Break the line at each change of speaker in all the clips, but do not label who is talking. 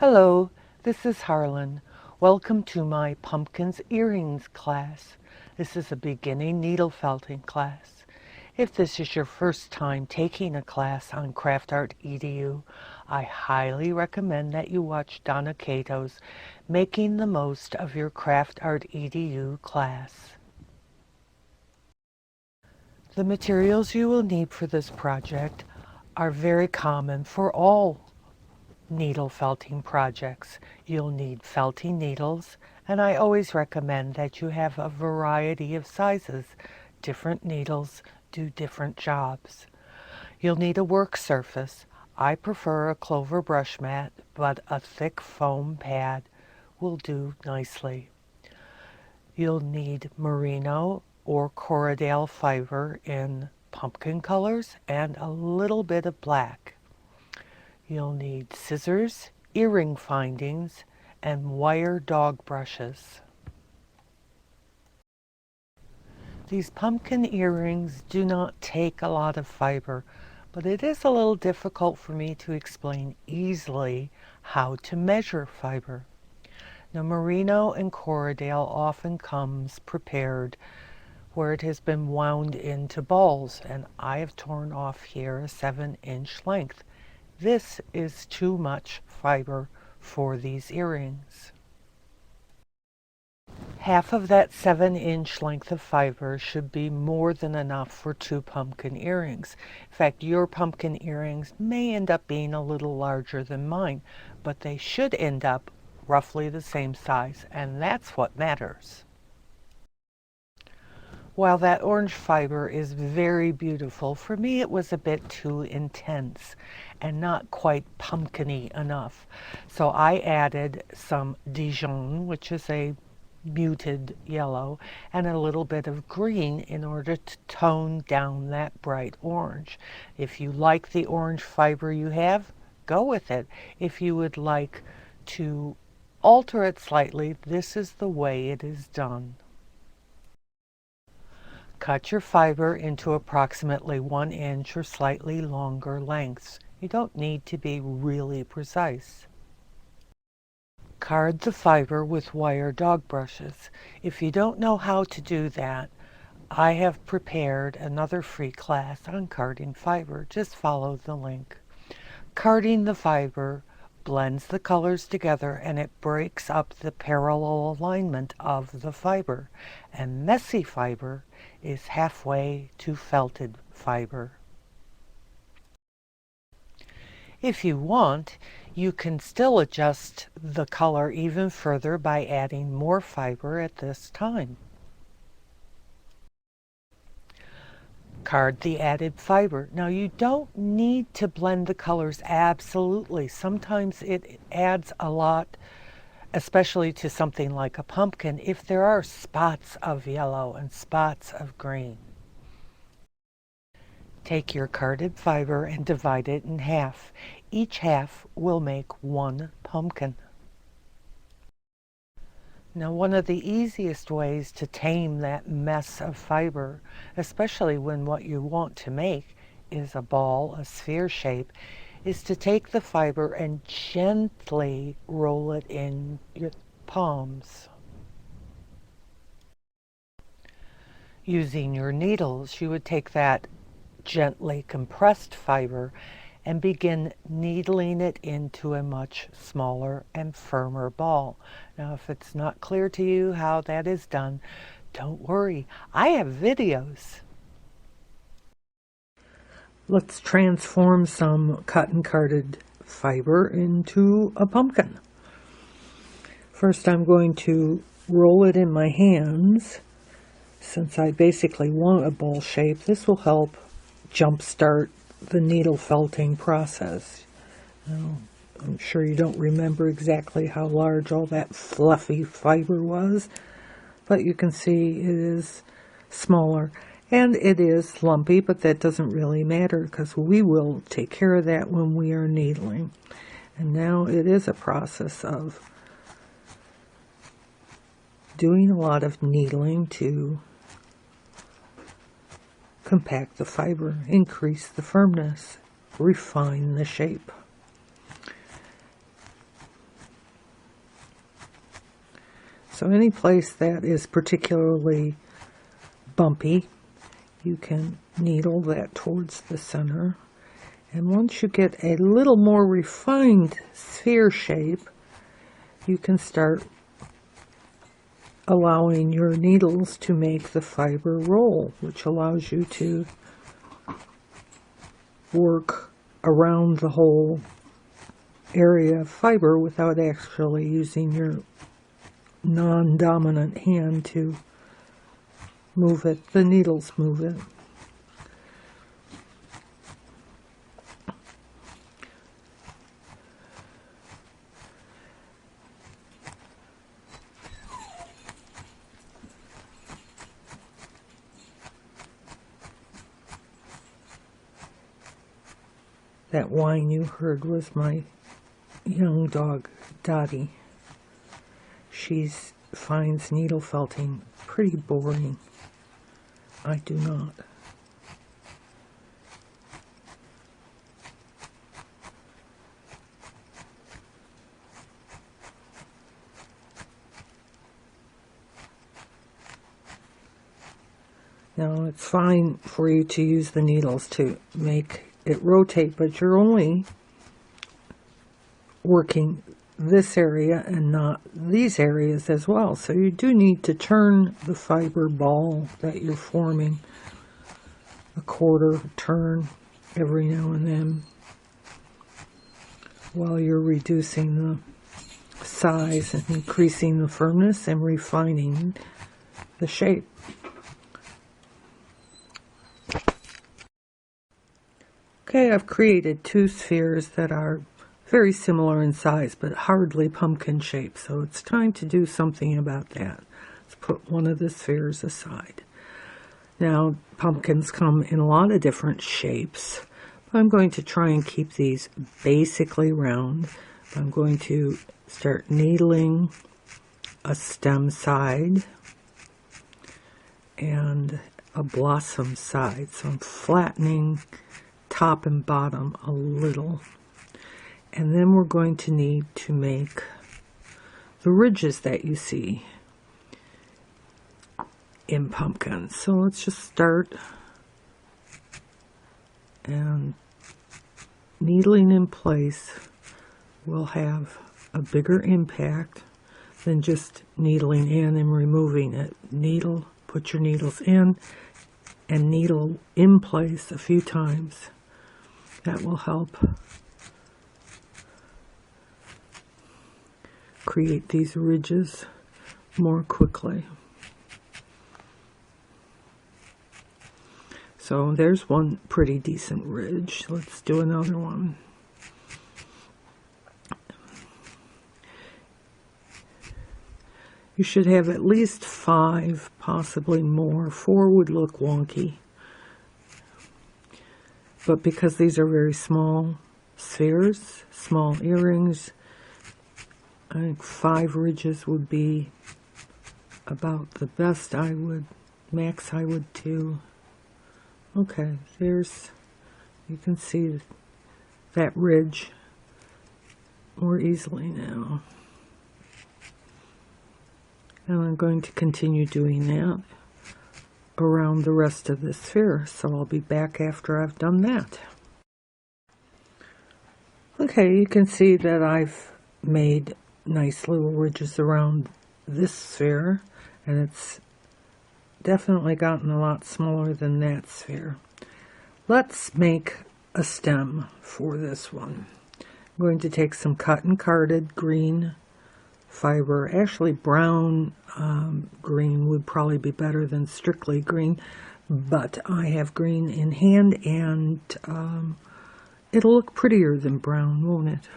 Hello, this is Harlan. Welcome to my Pumpkins Earrings class. This is a beginning needle felting class. If this is your first time taking a class on CraftArtEDU, I highly recommend that you watch Donna Cato's Making the Most of Your CraftArtEDU class. The materials you will need for this project are very common for all needle felting projects. You'll need felting needles, and I always recommend that you have a variety of sizes. Different needles do different jobs. You'll need a work surface. I prefer a clover brush mat, but a thick foam pad will do nicely. You'll need merino or Corriedale fiber in pumpkin colors and a little bit of black. You'll need scissors, earring findings, and wire dog brushes. These pumpkin earrings do not take a lot of fiber, but it is a little difficult for me to explain easily how to measure fiber. Now, merino and Corriedale often comes prepared where it has been wound into balls, and I have torn off here a 7-inch length. This is too much fiber for these earrings. Half of that 7-inch length of fiber should be more than enough for 2 pumpkin earrings. In fact, your pumpkin earrings may end up being a little larger than mine, but they should end up roughly the same size, and that's what matters. While that orange fiber is very beautiful, for me it was a bit too intense and not quite pumpkin-y enough. So I added some Dijon, which is a muted yellow, and a little bit of green in order to tone down that bright orange. If you like the orange fiber you have, go with it. If you would like to alter it slightly, this is the way it is done. Cut your fiber into approximately 1 inch or slightly longer lengths. You don't need to be really precise. Card the fiber with wire dog brushes. If you don't know how to do that, I have prepared another free class on carding fiber. Just follow the link. Carding the fiber blends the colors together and it breaks up the parallel alignment of the fiber. And messy fiber is halfway to felted fiber. If you want, you can still adjust the color even further by adding more fiber at this time. Card the added fiber. Now, you don't need to blend the colors absolutely. Sometimes it adds a lot, especially to something like a pumpkin, if there are spots of yellow and spots of green. Take your carded fiber and divide it in half. Each half will make 1 pumpkin. Now, one of the easiest ways to tame that mess of fiber, especially when what you want to make is a ball, a sphere shape, is to take the fiber and gently roll it in your palms. Using your needles, you would take that gently compressed fiber and begin needling it into a much smaller and firmer ball. Now, if it's not clear to you how that is done, don't worry, I have videos. Let's transform some cotton carded fiber into a pumpkin. First, I'm going to roll it in my hands. Since I basically want a ball shape, this will help jumpstart the needle felting process. Now, I'm sure you don't remember exactly how large all that fluffy fiber was, but you can see it is smaller and it is lumpy, but that doesn't really matter because we will take care of that when we are needling. And now it is a process of doing a lot of needling to compact the fiber, increase the firmness, refine the shape. So any place that is particularly bumpy, you can needle that towards the center. And once you get a little more refined sphere shape, you can start allowing your needles to make the fiber roll, which allows you to work around the whole area of fiber without actually using your non-dominant hand to move it. The needles move it. That whine you heard was my young dog, Dottie. She finds needle felting pretty boring. I do not. Now, it's fine for you to use the needles to make it rotate, but you're only working this area and not these areas as well. So you do need to turn the fiber ball that you're forming a quarter turn every now and then while you're reducing the size and increasing the firmness and refining the shape. Okay, I've created two spheres that are very similar in size, but hardly pumpkin shaped, so it's time to do something about that. Let's put one of the spheres aside. Now, pumpkins come in a lot of different shapes, but I'm going to try and keep these basically round. I'm going to start needling a stem side and a blossom side, so I'm flattening top and bottom a little. And then we're going to need to make the ridges that you see in pumpkins. So let's just start and needling in place will have a bigger impact than just needling in and removing it. Needle, put your needles in and needle in place a few times. That will help create these ridges more quickly. So there's one pretty decent ridge. Let's do another one. You should have at least 5, possibly more. 4 would look wonky. But because these are very small spheres, small earrings, I think 5 ridges would be about the best I would, max I would do. Okay, there's, you can see that ridge more easily now. And I'm going to continue doing that around the rest of the sphere, so I'll be back after I've done that. Okay, you can see that I've made nice little ridges around this sphere, and it's definitely gotten a lot smaller than that sphere. Let's make a stem for this one. I'm going to take some cut and carded green fiber. Actually, brown green would probably be better than strictly green, but I have green in hand, and it'll look prettier than brown, won't it?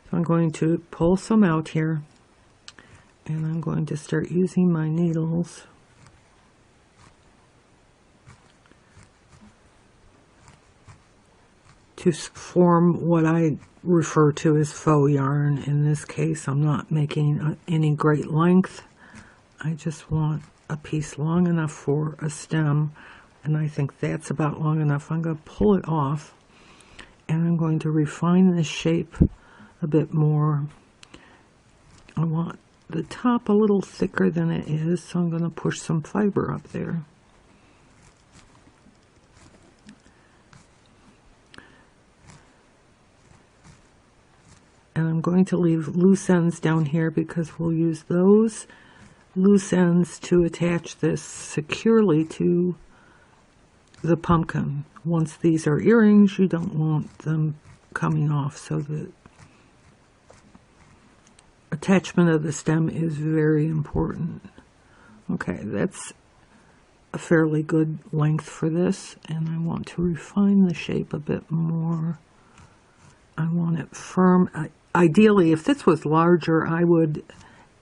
So I'm going to pull some out here, and I'm going to start using my needles to form what I refer to as faux yarn. In this case, I'm not making any great length. I just want a piece long enough for a stem, and I think that's about long enough. I'm going to pull it off, and I'm going to refine this shape a bit more. I want the top a little thicker than it is, so I'm going to push some fiber up there. And I'm going to leave loose ends down here because we'll use those loose ends to attach this securely to the pumpkin. Once these are earrings, you don't want them coming off, so the attachment of the stem is very important. Okay, that's a fairly good length for this, and I want to refine the shape a bit more. I want it firm. Ideally, if this was larger, I would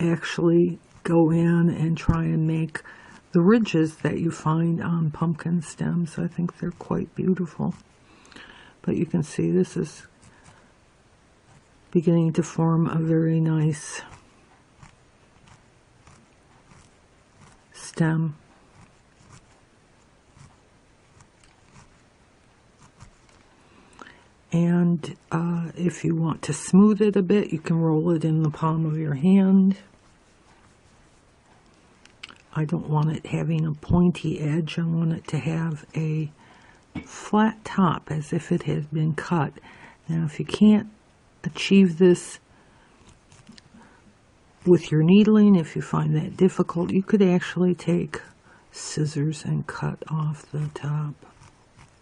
actually go in and try and make the ridges that you find on pumpkin stems. I think they're quite beautiful. But you can see this is beginning to form a very nice stem. And if you want to smooth it a bit, you can roll it in the palm of your hand. I don't want it having a pointy edge. I want it to have a flat top as if it has been cut. Now, if you can't achieve this with your needling, if you find that difficult, you could actually take scissors and cut off the top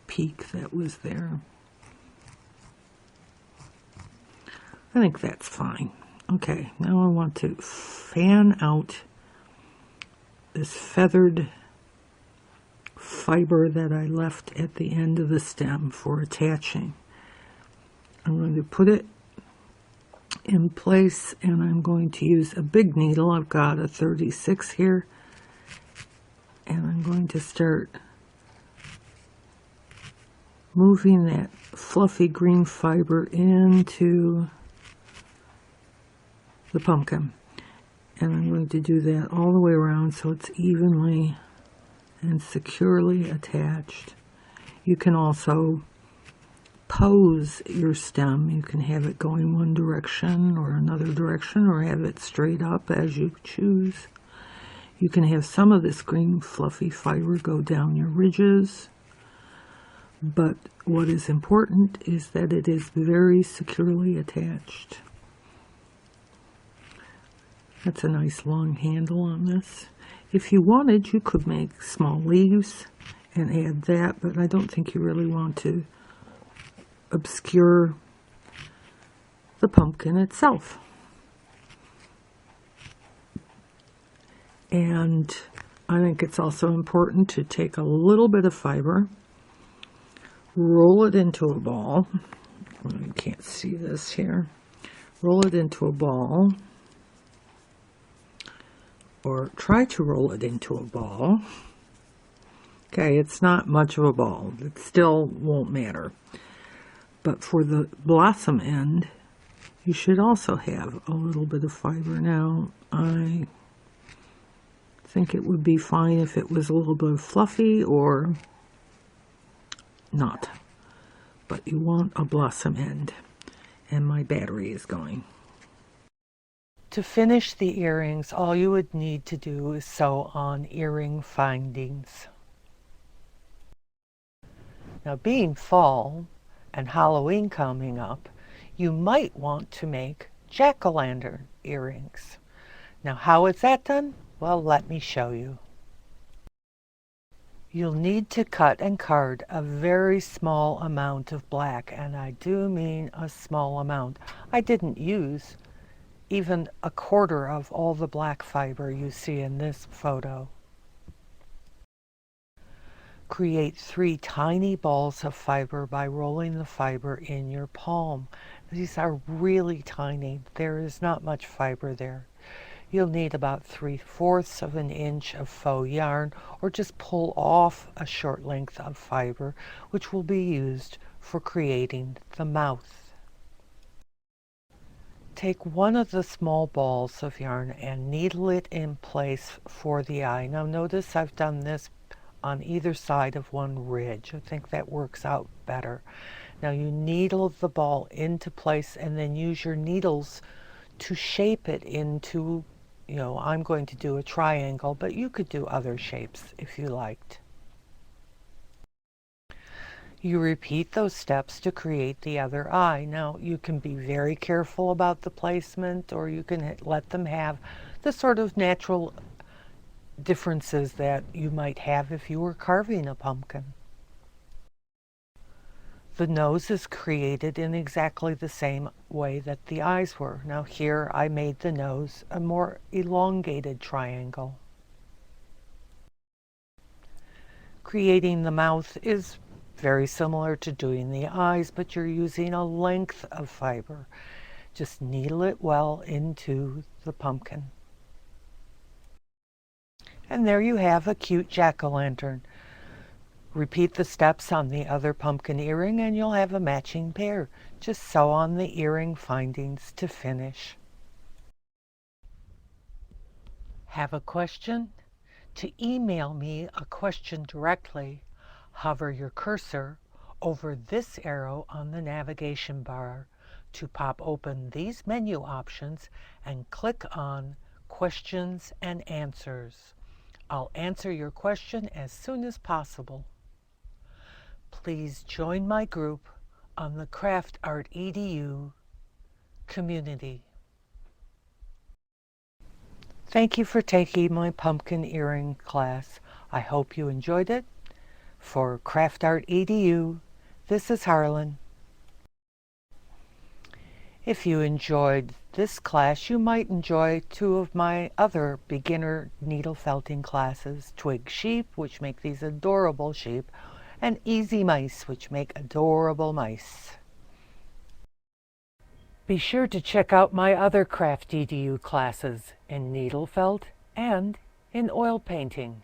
peak that was there. I think that's fine. Okay, now I want to fan out this feathered fiber that I left at the end of the stem for attaching. I'm going to put it in place, and I'm going to use a big needle. I've got a 36 here, and I'm going to start moving that fluffy green fiber into the pumpkin, and I'm going to do that all the way around so it's evenly and securely attached. You can also pose your stem. You can have it going one direction or another direction, or have it straight up as you choose. You can have some of this green fluffy fiber go down your ridges, but what is important is that it is very securely attached. That's a nice long handle on this. If you wanted, you could make small leaves and add that, but I don't think you really want to obscure the pumpkin itself. And I think it's also important to take a little bit of fiber, roll it into a ball. You can't see this here. Roll it into a ball, or try to roll it into a ball. Okay, it's not much of a ball. It still won't matter. But for the blossom end, you should also have a little bit of fiber. Now, I think it would be fine if it was a little bit fluffy or not. But you want a blossom end. And my battery is going. To finish the earrings, all you would need to do is sew on earring findings. Now, being fall and Halloween coming up, you might want to make jack-o'-lantern earrings. Now, how is that done? Well, let me show you. You'll need to cut and card a very small amount of black, and I do mean a small amount. I didn't use even a quarter of all the black fiber you see in this photo. Create 3 tiny balls of fiber by rolling the fiber in your palm. These are really tiny. There is not much fiber there. You'll need about 3/4 of an inch of faux yarn, or just pull off a short length of fiber, which will be used for creating the mouth. Take one of the small balls of yarn and needle it in place for the eye. Now notice I've done this on either side of one ridge. I think that works out better. Now you needle the ball into place and then use your needles to shape it into I'm going to do a triangle, but you could do other shapes if you liked. You repeat those steps to create the other eye. Now, you can be very careful about the placement, or you can let them have the sort of natural differences that you might have if you were carving a pumpkin. The nose is created in exactly the same way that the eyes were. Now here I made the nose a more elongated triangle. Creating the mouth is very similar to doing the eyes, but you're using a length of fiber. Just needle it well into the pumpkin. And there you have a cute jack-o'-lantern. Repeat the steps on the other pumpkin earring and you'll have a matching pair. Just sew on the earring findings to finish. Have a question? To email me a question directly, hover your cursor over this arrow on the navigation bar to pop open these menu options and click on Questions and Answers. I'll answer your question as soon as possible. Please join my group on the CraftArtEDU community. Thank you for taking my pumpkin earring class. I hope you enjoyed it. For CraftArtEDU, this is Harlan. If you enjoyed this class, you might enjoy 2 of my other beginner needle felting classes, Twig Sheep, which make these adorable sheep, and Easy Mice, which make adorable mice. Be sure to check out my other CraftEDU classes in needle felt and in oil painting.